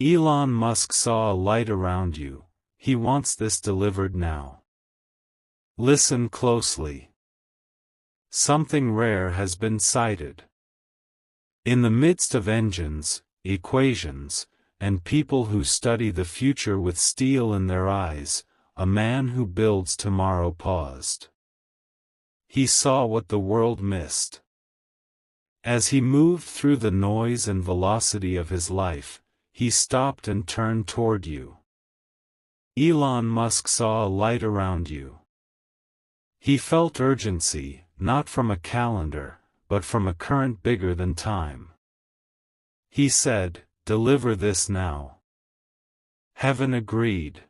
Elon Musk saw a light around you. He wants this delivered now. Listen closely. Something rare has been sighted. In the midst of engines, equations, and people who study the future with steel in their eyes, a man who builds tomorrow paused. He saw what the world missed. As he moved through the noise and velocity of his life, he stopped and turned toward you. Elon Musk saw a light around you. He felt urgency, not from a calendar, but from a current bigger than time. He said, "Deliver this now." Heaven agreed.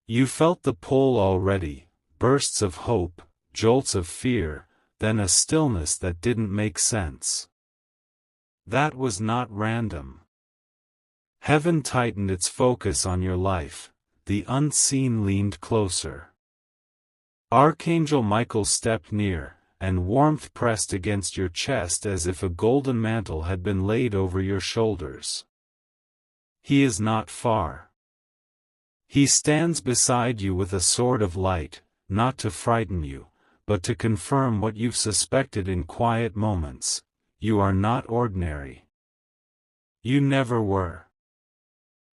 You felt the pull already, bursts of hope, jolts of fear, then a stillness that didn't make sense. That was not random. Heaven tightened its focus on your life. The unseen leaned closer. Archangel Michael stepped near, and warmth pressed against your chest as if a golden mantle had been laid over your shoulders. He is not far. He stands beside you with a sword of light, not to frighten you, but to confirm what you've suspected in quiet moments: you are not ordinary. You never were.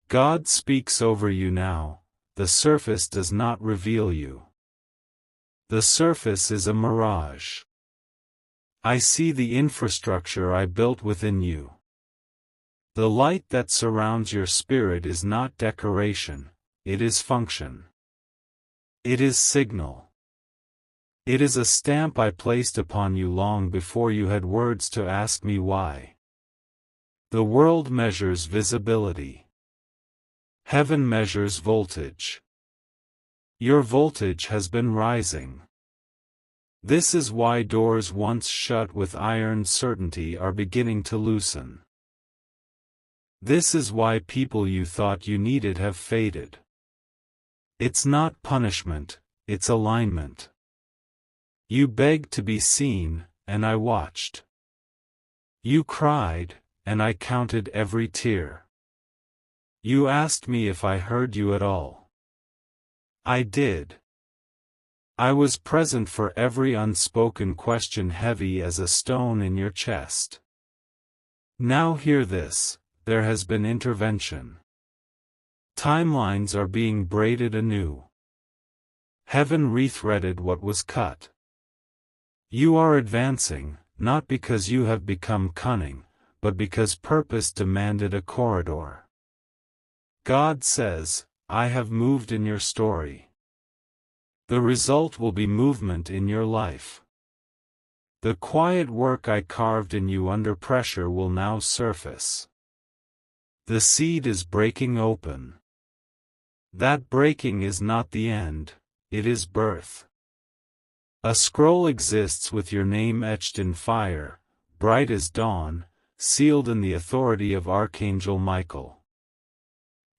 God speaks over you now. The surface does not reveal you. The surface is a mirage. I see the infrastructure I built within you. The light that surrounds your spirit is not decoration, it is function. It is signal. It is a stamp I placed upon you long before you had words to ask me why. The world measures visibility. Heaven measures voltage. Your voltage has been rising. This is why doors once shut with iron certainty are beginning to loosen. This is why people you thought you needed have faded. It's not punishment, it's alignment. You begged to be seen, and I watched. You cried, and I counted every tear. You asked me if I heard you at all. I did. I was present for every unspoken question heavy as a stone in your chest. Now hear this, there has been intervention. Timelines are being braided anew. Heaven rethreaded what was cut. You are advancing, not because you have become cunning, but because purpose demanded a corridor. God says, I have moved in your story. The result will be movement in your life. The quiet work I carved in you under pressure will now surface. The seed is breaking open. That breaking is not the end, it is birth. A scroll exists with your name etched in fire, bright as dawn, sealed in the authority of Archangel Michael.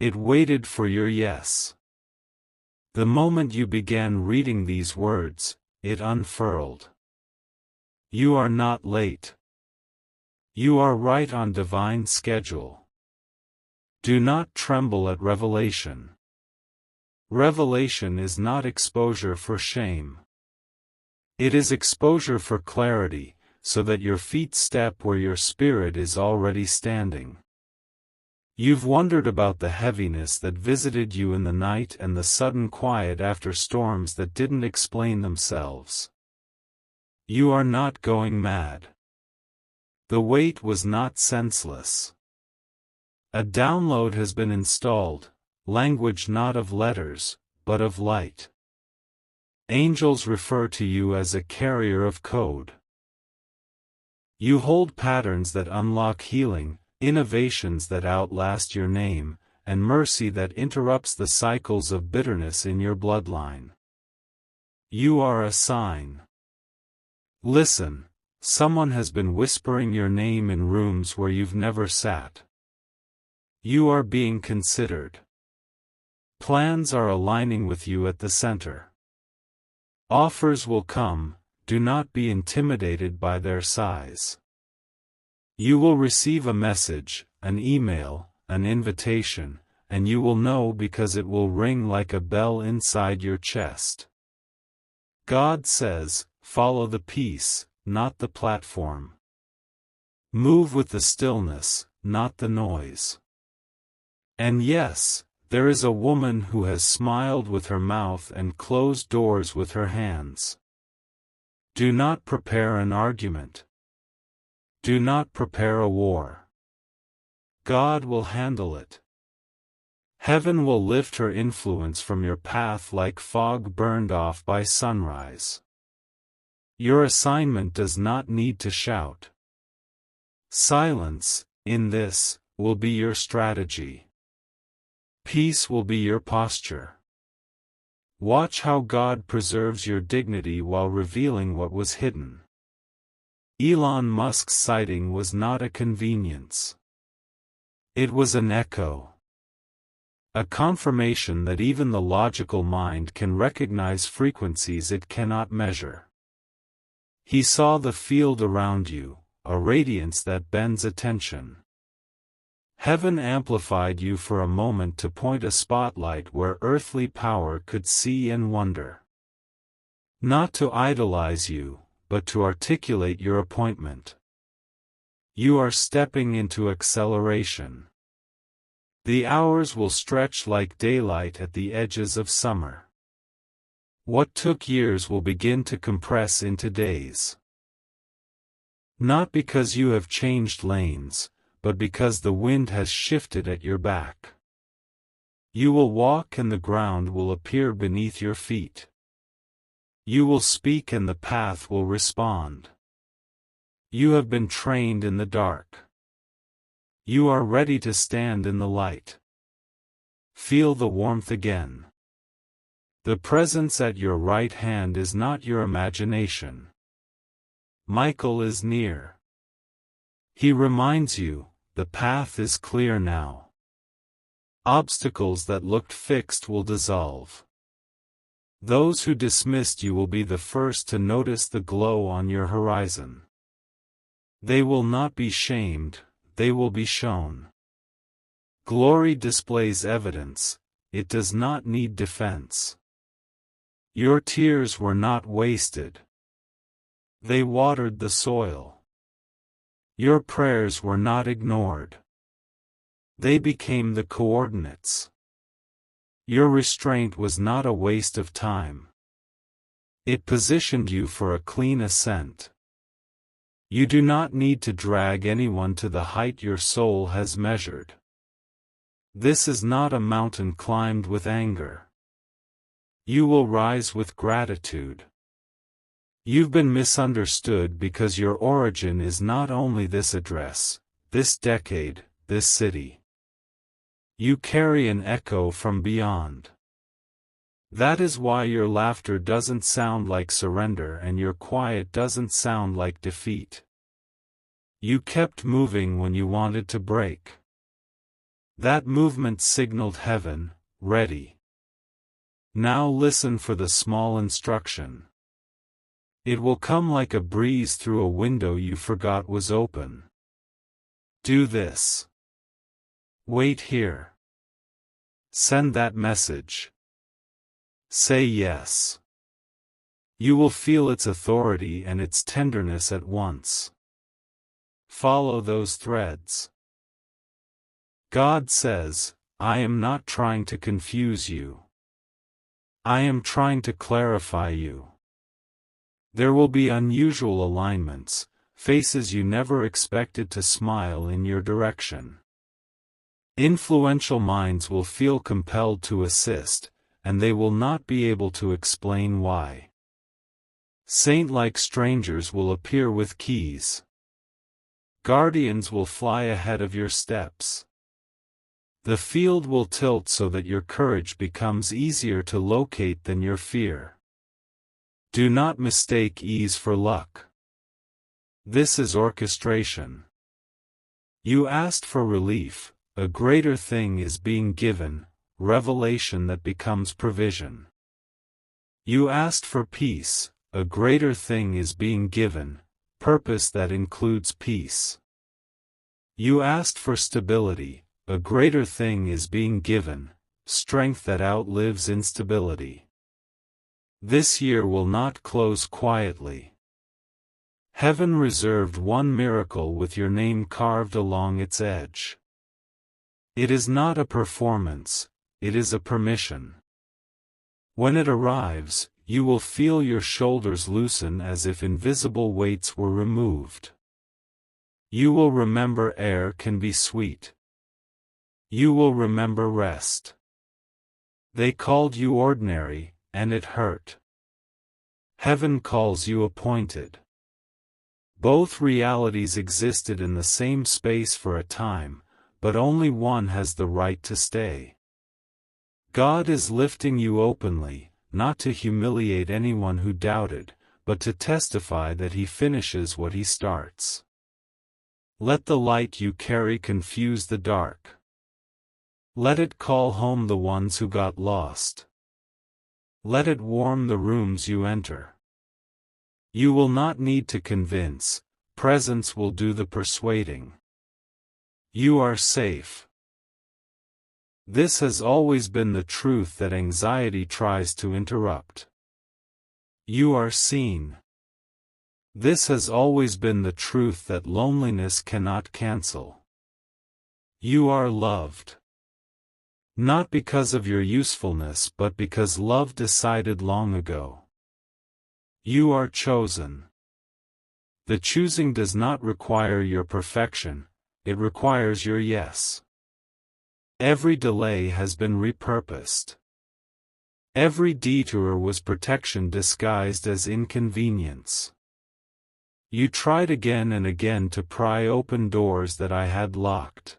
It waited for your yes. The moment you began reading these words, it unfurled. You are not late. You are right on divine schedule. Do not tremble at revelation. Revelation is not exposure for shame. It is exposure for clarity, so that your feet step where your spirit is already standing. You've wondered about the heaviness that visited you in the night and the sudden quiet after storms that didn't explain themselves. You are not going mad. The weight was not senseless. A download has been installed, language not of letters, but of light. Angels refer to you as a carrier of code. You hold patterns that unlock healing, innovations that outlast your name, and mercy that interrupts the cycles of bitterness in your bloodline. You are a sign. Listen, someone has been whispering your name in rooms where you've never sat. You are being considered. Plans are aligning with you at the center. Offers will come, do not be intimidated by their size. You will receive a message, an email, an invitation, and you will know because it will ring like a bell inside your chest. God says, follow the peace, not the platform. Move with the stillness, not the noise. And yes, there is a woman who has smiled with her mouth and closed doors with her hands. Do not prepare an argument. Do not prepare a war. God will handle it. Heaven will lift her influence from your path like fog burned off by sunrise. Your assignment does not need to shout. Silence, in this, will be your strategy. Peace will be your posture. Watch how God preserves your dignity while revealing what was hidden. Elon Musk's sighting was not a convenience. It was an echo. A confirmation that even the logical mind can recognize frequencies it cannot measure. He saw the field around you, a radiance that bends attention. Heaven amplified you for a moment to point a spotlight where earthly power could see and wonder. Not to idolize you, but to articulate your appointment. You are stepping into acceleration. The hours will stretch like daylight at the edges of summer. What took years will begin to compress into days. Not because you have changed lanes, but because the wind has shifted at your back. You will walk and the ground will appear beneath your feet. You will speak and the path will respond. You have been trained in the dark. You are ready to stand in the light. Feel the warmth again. The presence at your right hand is not your imagination. Michael is near. He reminds you, the path is clear now. Obstacles that looked fixed will dissolve. Those who dismissed you will be the first to notice the glow on your horizon. They will not be shamed, they will be shown. Glory displays evidence, it does not need defense. Your tears were not wasted. They watered the soil. Your prayers were not ignored. They became the coordinates. Your restraint was not a waste of time. It positioned you for a clean ascent. You do not need to drag anyone to the height your soul has measured. This is not a mountain climbed with anger. You will rise with gratitude. You've been misunderstood because your origin is not only this address, this decade, this city. You carry an echo from beyond. That is why your laughter doesn't sound like surrender and your quiet doesn't sound like defeat. You kept moving when you wanted to break. That movement signaled heaven, ready. Now listen for the small instruction. It will come like a breeze through a window you forgot was open. Do this. Wait here. Send that message. Say yes. You will feel its authority and its tenderness at once. Follow those threads. God says, I am not trying to confuse you. I am trying to clarify you. There will be unusual alignments, faces you never expected to smile in your direction. Influential minds will feel compelled to assist, and they will not be able to explain why. Saint-like strangers will appear with keys. Guardians will fly ahead of your steps. The field will tilt so that your courage becomes easier to locate than your fear. Do not mistake ease for luck. This is orchestration. You asked for relief, a greater thing is being given, revelation that becomes provision. You asked for peace, a greater thing is being given, purpose that includes peace. You asked for stability, a greater thing is being given, strength that outlives instability. This year will not close quietly. Heaven reserved one miracle with your name carved along its edge. It is not a performance, it is a permission. When it arrives, you will feel your shoulders loosen as if invisible weights were removed. You will remember air can be sweet. You will remember rest. They called you ordinary, and it hurt. Heaven calls you appointed. Both realities existed in the same space for a time, but only one has the right to stay. God is lifting you openly, not to humiliate anyone who doubted, but to testify that He finishes what He starts. Let the light you carry confuse the dark. Let it call home the ones who got lost. Let it warm the rooms you enter. You will not need to convince, presence will do the persuading. You are safe. This has always been the truth that anxiety tries to interrupt. You are seen. This has always been the truth that loneliness cannot cancel. You are loved. Not because of your usefulness but because love decided long ago. You are chosen. The choosing does not require your perfection, it requires your yes. Every delay has been repurposed. Every detour was protection disguised as inconvenience. You tried again and again to pry open doors that I had locked.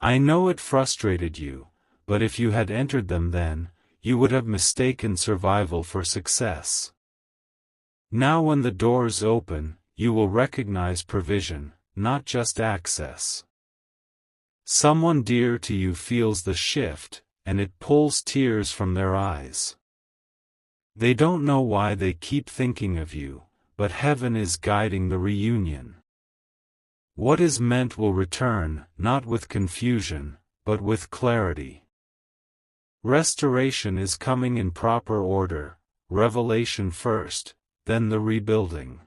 I know it frustrated you, but if you had entered them then, you would have mistaken survival for success. Now when the doors open, you will recognize provision, not just access. Someone dear to you feels the shift, and it pulls tears from their eyes. They don't know why they keep thinking of you, but heaven is guiding the reunion. What is meant will return, not with confusion, but with clarity. Restoration is coming in proper order, revelation first, then the rebuilding.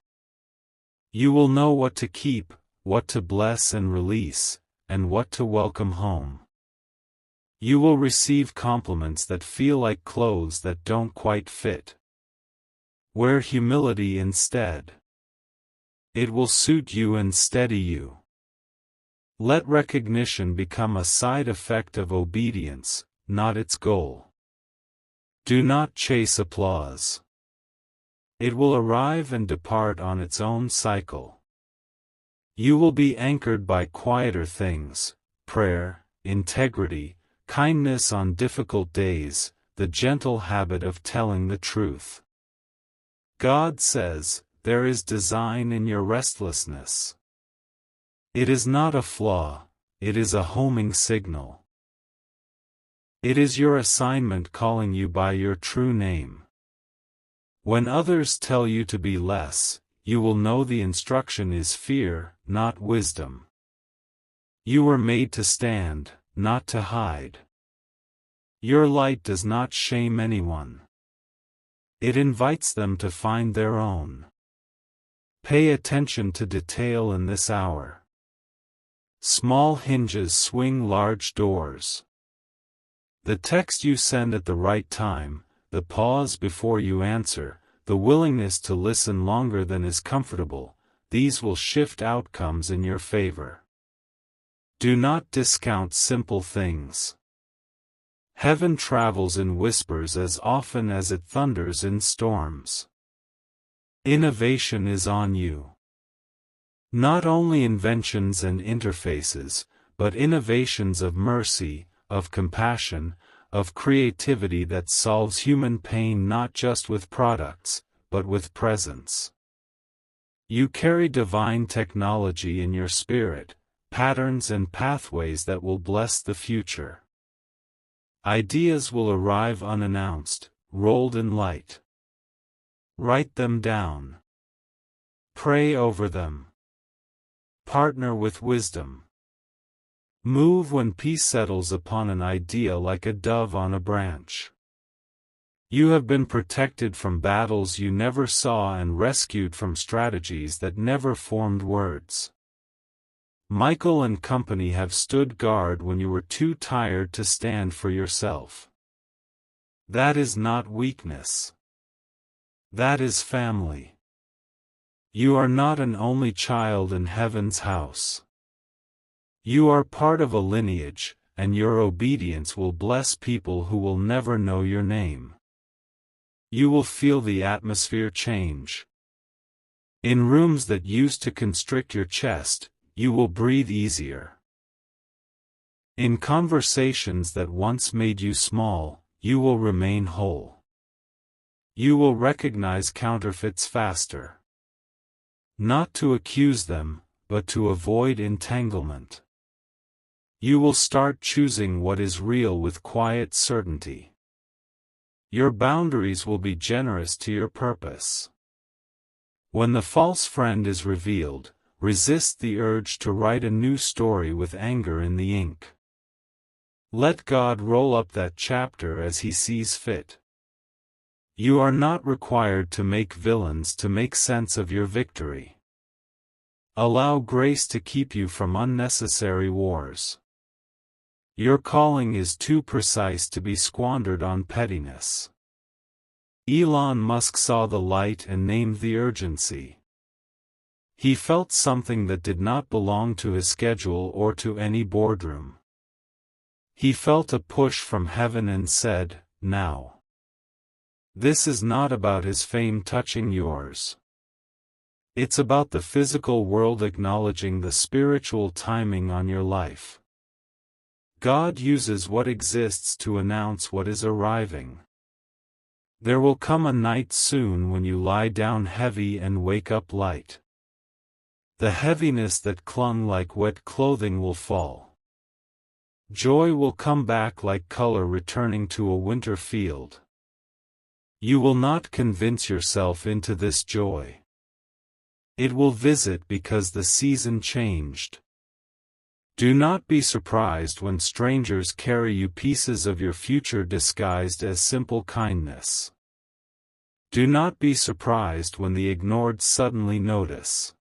You will know what to keep, what to bless and release, and what to welcome home. You will receive compliments that feel like clothes that don't quite fit. Wear humility instead. It will suit you and steady you. Let recognition become a side effect of obedience, not its goal. Do not chase applause. It will arrive and depart on its own cycle. You will be anchored by quieter things, prayer, integrity, kindness on difficult days, the gentle habit of telling the truth. God says, there is design in your restlessness. It is not a flaw, it is a homing signal. It is your assignment calling you by your true name. When others tell you to be less, you will know the instruction is fear, not wisdom. You were made to stand, not to hide. Your light does not shame anyone. It invites them to find their own. Pay attention to detail in this hour. Small hinges swing large doors. The text you send at the right time, the pause before you answer, the willingness to listen longer than is comfortable, these will shift outcomes in your favor. Do not discount simple things. Heaven travels in whispers as often as it thunders in storms. Innovation is on you. Not only inventions and interfaces, but innovations of mercy, of compassion, of creativity that solves human pain not just with products, but with presence. You carry divine technology in your spirit, patterns and pathways that will bless the future. Ideas will arrive unannounced, rolled in light. Write them down. Pray over them. Partner with wisdom. Move when peace settles upon an idea like a dove on a branch. You have been protected from battles you never saw and rescued from strategies that never formed words. Michael and company have stood guard when you were too tired to stand for yourself. That is not weakness. That is family. You are not an only child in heaven's house. You are part of a lineage, and your obedience will bless people who will never know your name. You will feel the atmosphere change. In rooms that used to constrict your chest, you will breathe easier. In conversations that once made you small, you will remain whole. You will recognize counterfeits faster. Not to accuse them, but to avoid entanglement. You will start choosing what is real with quiet certainty. Your boundaries will be generous to your purpose. When the false friend is revealed, resist the urge to write a new story with anger in the ink. Let God roll up that chapter as He sees fit. You are not required to make villains to make sense of your victory. Allow grace to keep you from unnecessary wars. Your calling is too precise to be squandered on pettiness. Elon Musk saw the light and named the urgency. He felt something that did not belong to his schedule or to any boardroom. He felt a push from heaven and said, "Now." This is not about his fame touching yours. It's about the physical world acknowledging the spiritual timing on your life. God uses what exists to announce what is arriving. There will come a night soon when you lie down heavy and wake up light. The heaviness that clung like wet clothing will fall. Joy will come back like color returning to a winter field. You will not convince yourself into this joy. It will visit because the season changed. Do not be surprised when strangers carry you pieces of your future disguised as simple kindness. Do not be surprised when the ignored suddenly notice.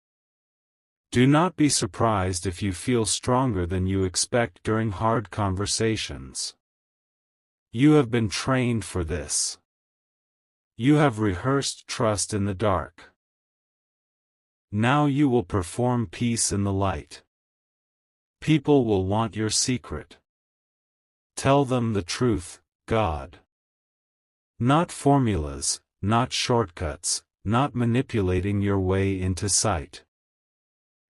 Do not be surprised if you feel stronger than you expect during hard conversations. You have been trained for this. You have rehearsed trust in the dark. Now you will perform peace in the light. People will want your secret. Tell them the truth, God. Not formulas, not shortcuts, not manipulating your way into sight.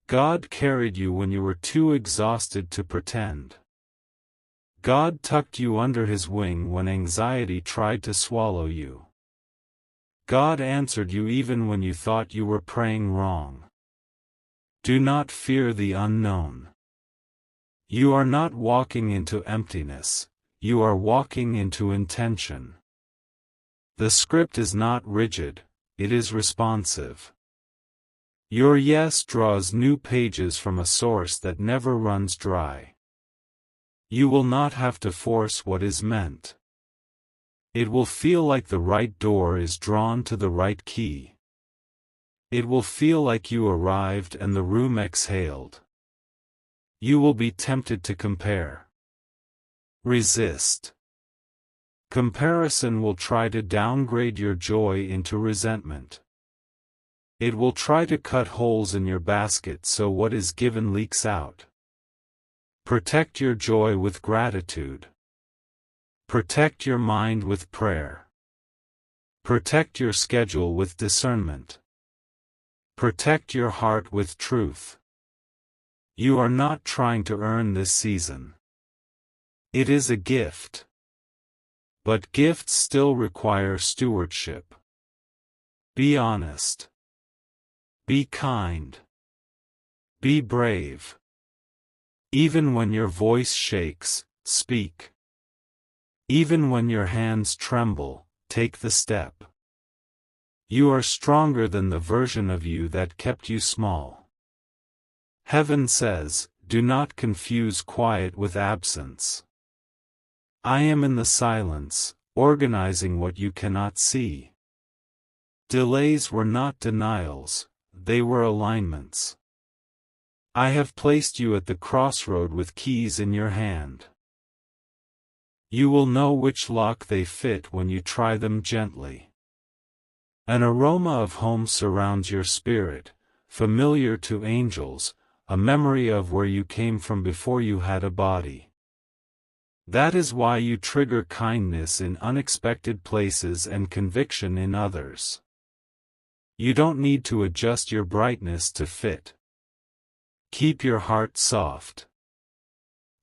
God carried you when you were too exhausted to pretend. God tucked you under His wing when anxiety tried to swallow you. God answered you even when you thought you were praying wrong. Do not fear the unknown. You are not walking into emptiness, you are walking into intention. The script is not rigid, it is responsive. Your yes draws new pages from a source that never runs dry. You will not have to force what is meant. It will feel like the right door is drawn to the right key. It will feel like you arrived and the room exhaled. You will be tempted to compare. Resist. Comparison will try to downgrade your joy into resentment. It will try to cut holes in your basket so what is given leaks out. Protect your joy with gratitude. Protect your mind with prayer. Protect your schedule with discernment. Protect your heart with truth. You are not trying to earn this season. It is a gift. But gifts still require stewardship. Be honest. Be kind. Be brave. Even when your voice shakes, speak. Even when your hands tremble, take the step. You are stronger than the version of you that kept you small. Heaven says, do not confuse quiet with absence. I am in the silence, organizing what you cannot see. Delays were not denials, they were alignments. I have placed you at the crossroad with keys in your hand. You will know which lock they fit when you try them gently. An aroma of home surrounds your spirit, familiar to angels, a memory of where you came from before you had a body. That is why you trigger kindness in unexpected places and conviction in others. You don't need to adjust your brightness to fit. Keep your heart soft.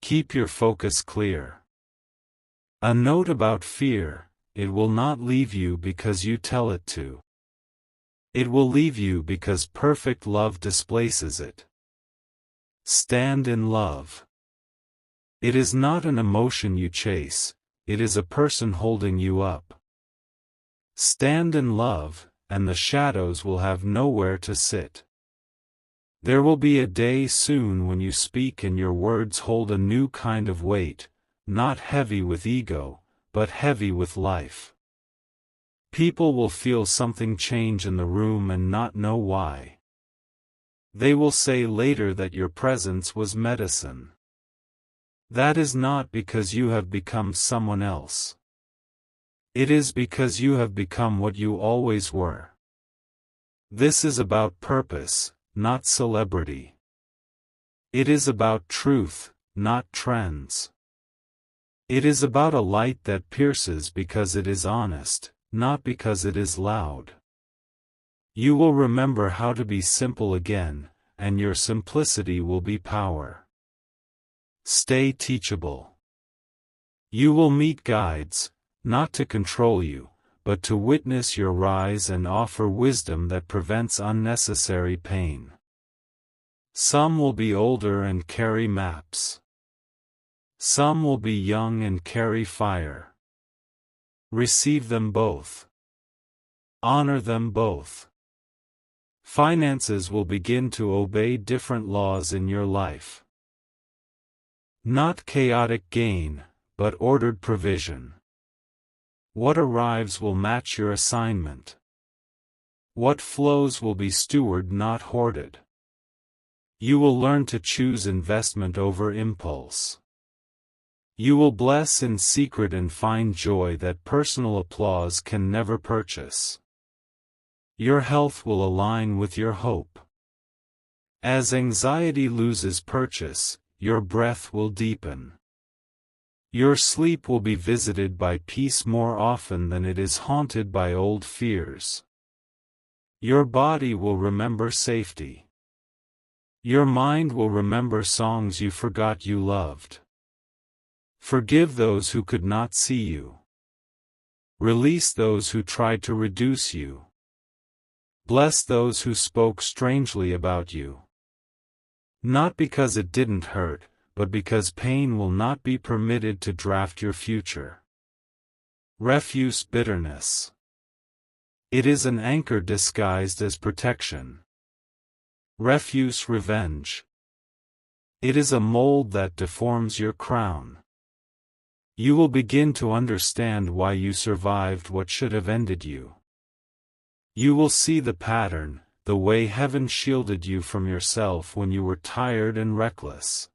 Keep your focus clear. A note about fear: it will not leave you because you tell it to. It will leave you because perfect love displaces it. Stand in love. It is not an emotion you chase, it is a person holding you up. Stand in love, and the shadows will have nowhere to sit. There will be a day soon when you speak and your words hold a new kind of weight, not heavy with ego, but heavy with life. People will feel something change in the room and not know why. They will say later that your presence was medicine. That is not because you have become someone else. It is because you have become what you always were. This is about purpose, not celebrity. It is about truth, not trends. It is about a light that pierces because it is honest, not because it is loud. You will remember how to be simple again, and your simplicity will be power. Stay teachable. You will meet guides, not to control you, but to witness your rise and offer wisdom that prevents unnecessary pain. Some will be older and carry maps. Some will be young and carry fire. Receive them both. Honor them both. Finances will begin to obey different laws in your life. Not chaotic gain, but ordered provision. What arrives will match your assignment. What flows will be stewarded, not hoarded. You will learn to choose investment over impulse. You will bless in secret and find joy that personal applause can never purchase. Your health will align with your hope. As anxiety loses purchase, your breath will deepen. Your sleep will be visited by peace more often than it is haunted by old fears. Your body will remember safety. Your mind will remember songs you forgot you loved. Forgive those who could not see you. Release those who tried to reduce you. Bless those who spoke strangely about you. Not because it didn't hurt, but because pain will not be permitted to draft your future. Refuse bitterness. It is an anchor disguised as protection. Refuse revenge. It is a mold that deforms your crown. You will begin to understand why you survived what should have ended you. You will see the pattern, the way heaven shielded you from yourself when you were tired and reckless.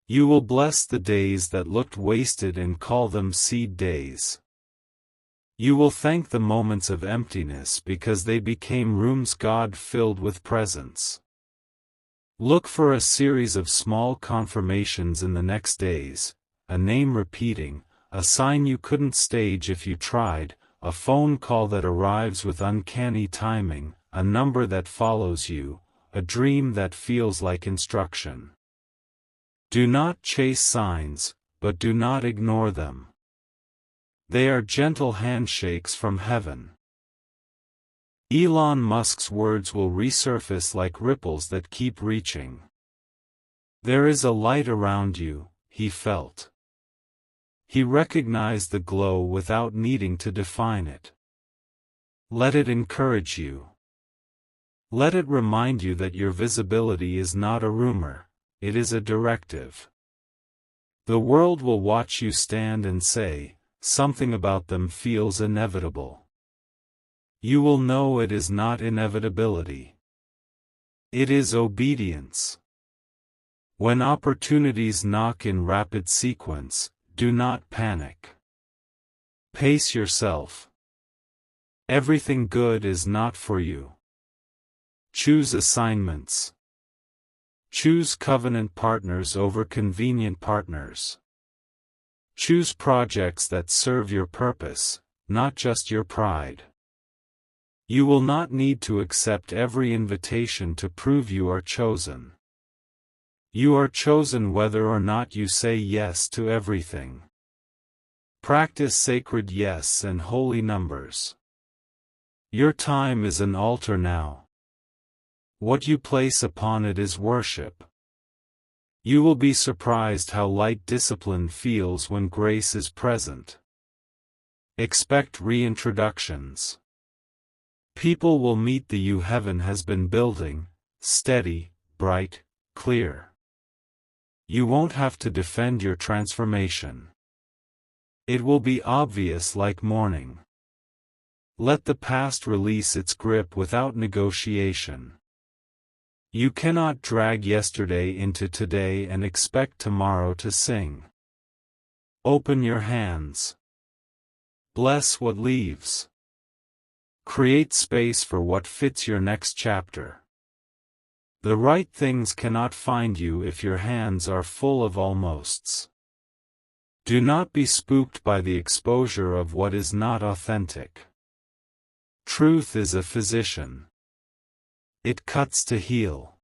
You will bless the days that looked wasted and call them seed days. You will thank the moments of emptiness because they became rooms God filled with presence. Look for a series of small confirmations in the next days, a name repeating, a sign you couldn't stage if you tried, a phone call that arrives with uncanny timing, a number that follows you, a dream that feels like instruction. Do not chase signs, but do not ignore them. They are gentle handshakes from heaven. Elon Musk's words will resurface like ripples that keep reaching. There is a light around you, he felt. He recognized the glow without needing to define it. Let it encourage you. Let it remind you that your visibility is not a rumor, it is a directive. The world will watch you stand and say, something about them feels inevitable. You will know it is not inevitability. It is obedience. When opportunities knock in rapid sequence, do not panic. Pace yourself. Everything good is not for you. Choose assignments. Choose covenant partners over convenient partners. Choose projects that serve your purpose, not just your pride. You will not need to accept every invitation to prove you are chosen. You are chosen whether or not you say yes to everything. Practice sacred yes and holy numbers. Your time is an altar now. What you place upon it is worship. You will be surprised how light discipline feels when grace is present. Expect reintroductions. People will meet the you heaven has been building, steady, bright, clear. You won't have to defend your transformation. It will be obvious like morning. Let the past release its grip without negotiation. You cannot drag yesterday into today and expect tomorrow to sing. Open your hands. Bless what leaves. Create space for what fits your next chapter. The right things cannot find you if your hands are full of almosts. Do not be spooked by the exposure of what is not authentic. Truth is a physician. It cuts to heal.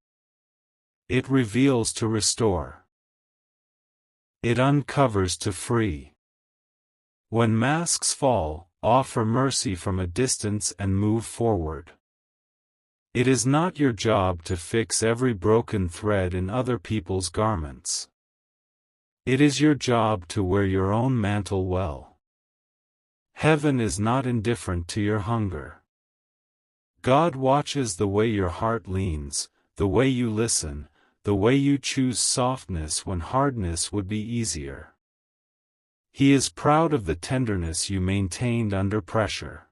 It reveals to restore. It uncovers to free. When masks fall, offer mercy from a distance and move forward. It is not your job to fix every broken thread in other people's garments. It is your job to wear your own mantle well. Heaven is not indifferent to your hunger. God watches the way your heart leans, the way you listen, the way you choose softness when hardness would be easier. He is proud of the tenderness you maintained under pressure.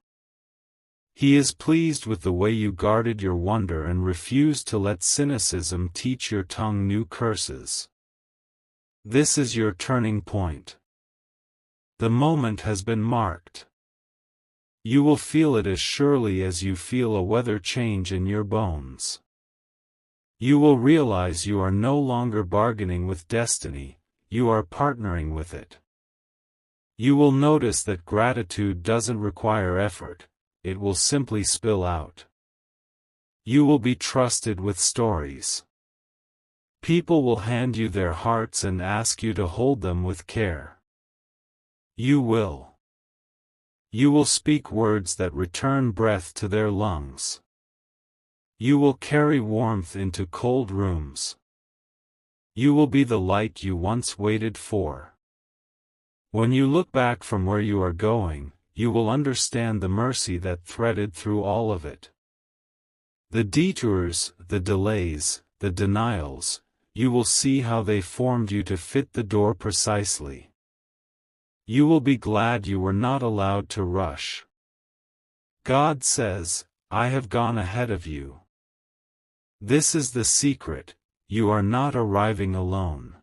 He is pleased with the way you guarded your wonder and refused to let cynicism teach your tongue new curses. This is your turning point. The moment has been marked. You will feel it as surely as you feel a weather change in your bones. You will realize you are no longer bargaining with destiny, you are partnering with it. You will notice that gratitude doesn't require effort, it will simply spill out. You will be trusted with stories. People will hand you their hearts and ask you to hold them with care. You will. You will speak words that return breath to their lungs. You will carry warmth into cold rooms. You will be the light you once waited for. When you look back from where you are going, you will understand the mercy that threaded through all of it. The detours, the delays, the denials, you will see how they formed you to fit the door precisely. You will be glad you were not allowed to rush. God says, I have gone ahead of you. This is the secret, you are not arriving alone.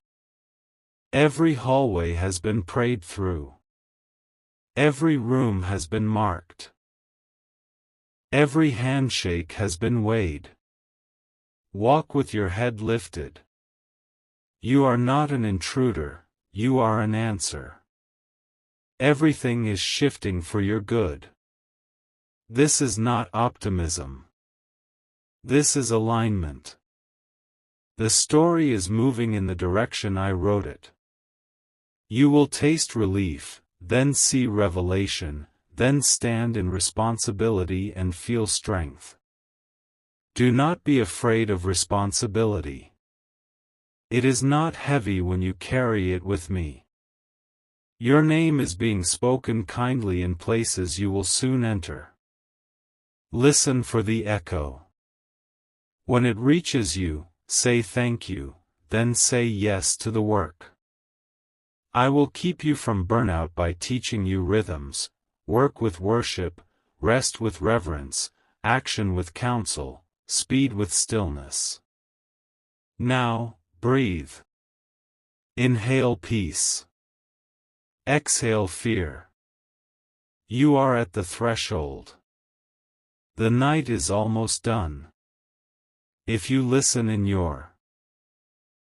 Every hallway has been prayed through. Every room has been marked. Every handshake has been weighed. Walk with your head lifted. You are not an intruder, you are an answer. Everything is shifting for your good. This is not optimism. This is alignment. The story is moving in the direction I wrote it. You will taste relief, then see revelation, then stand in responsibility and feel strength. Do not be afraid of responsibility. It is not heavy when you carry it with me. Your name is being spoken kindly in places you will soon enter. Listen for the echo. When it reaches you, say thank you, then say yes to the work. I will keep you from burnout by teaching you rhythms, work with worship, rest with reverence, action with counsel, speed with stillness. Now, breathe. Inhale peace. Exhale fear. You are at the threshold. The night is almost done. If you listen in your